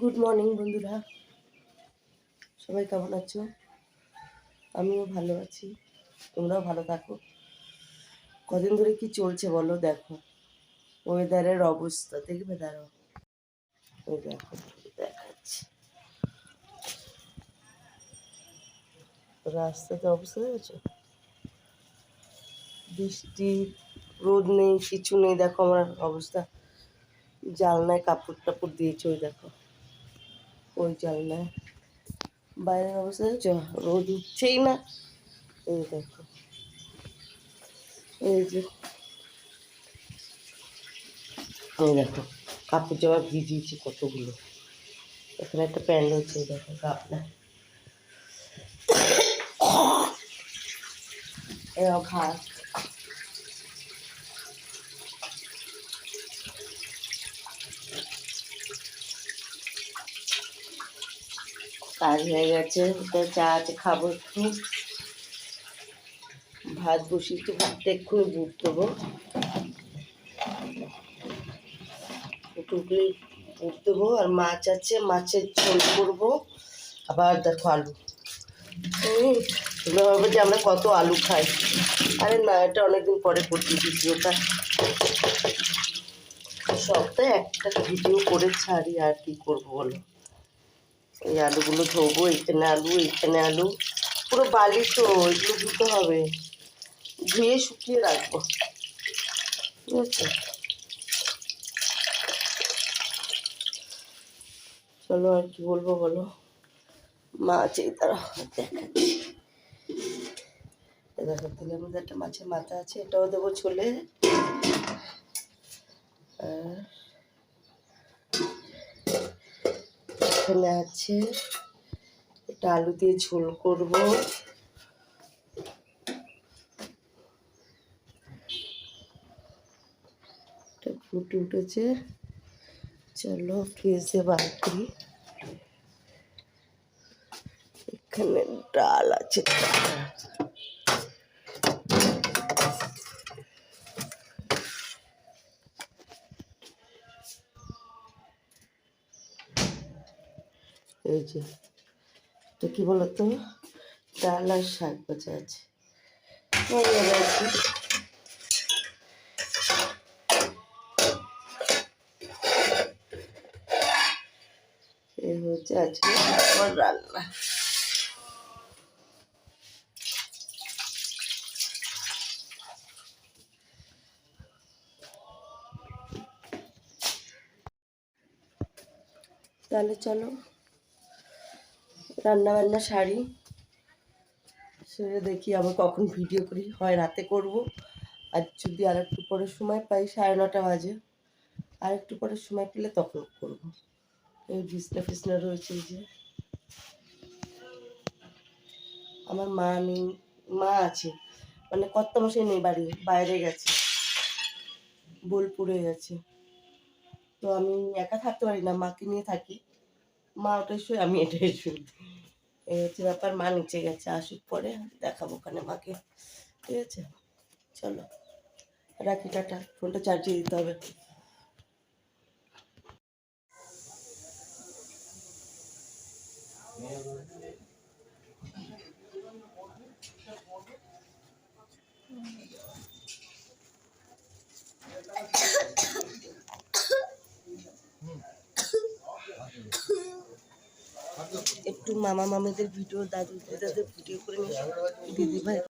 Good morning বন্ধুরা, সবাই কেমন আছো? আমিও ভালো আছি, তোমরাও ভালো থাকো। কদিন ধরে কি চলছে বলো? দেখো ওয়েদারের অবস্থা, দেখবে দাঁড়াও, ওই দেখো দেখাচ্ছি রাস্তাতে অবস্থা, দেখেছো? বৃষ্টি, রোদ নেই, কিছু নেই। দেখো আমার অবস্থা, জানলায় কাপড় টাপড় দিয়েছে, ওই দেখো ওই জানলায়। বাইরের অবস্থা দেখছো? রোদ উঠছেই না। এই দেখো, এই যে এই দেখো কাপড় জামা ভিজিয়েছি কতগুলো। এখানে একটা প্যান্ট হচ্ছে, দেখো কাপড় এরাও ঘাস। কাজ হয়ে গেছে, চা আছে, খাবো একটু। ভাত বসিয়ে একটু, ভাতটা এক্ষুনি বুট দেবো, টুকলি বুট দেবো। আর মাছ আছে, মাছের ঝোল করবো। আবার দেখো আলু, তোমরা ভাববে যে আমরা কত আলু খাই। আরে না, এটা অনেকদিন পরে করছি ভিডিওটা, সপ্তাহে একটা ভিডিও করে ছাড়ি, আর কি করবো বলো। এই আলুগুলো ধোবো, এইখানে আলু, এইখানে আলু, পুরো বালি তো, এগুলো ধুতে হবে, ধুয়ে শুকিয়ে রাখবো, ঠিক আছে? চলো আর কি বলবো বলো। মাছ এই তারা দেখাচ্ছি, দেখো তেলের মধ্যে একটা মাছের মাথা আছে, এটাও দেবো ছোলে। আর এখানে আছে, এটা আলু দিয়ে ঝোল করবো। এটা ফুটে উঠেছে, চলো ফ্রিজে বার করি। এখানে ডাল আছে, এই যে এটা কি বলতো, ডাল আর শাক ভাজা আছে। এই হচ্ছে আজকে আমার রান্না। তাহলে চলো রান্না বান্না সারি, সেরে দেখি আবার কখন ভিডিও করি। হয় রাতে করব, আর যদি আর একটু পরে সময় পাই, 9:30 বাজে, আর একটু পরে সময় পেলে তখন করব। এই বিছনা ফিছনা রয়েছে, এই যে আমার মা নেই, মা আছে মানে কর্তামশাই নেই, বাড়ি বাইরে গেছে, বোলপুরে গেছে। তো আমি একা থাকতে পারি না, মাকে নিয়ে থাকি। মা ওটাই শুয়ে, আমি এটাই শুই, এই হচ্ছে ব্যাপার। মা নিচে গেছে, আসুক পরে দেখাবো ওখানে মাকে, ঠিক আছে? চলো রাখি, টাটা। ফোনটা চার্জে দিতে হবে। একটু মামা মামিদের ভিডিও, দাদু দিদাদের ভিডিও করে নিয়ে দিদি ভাই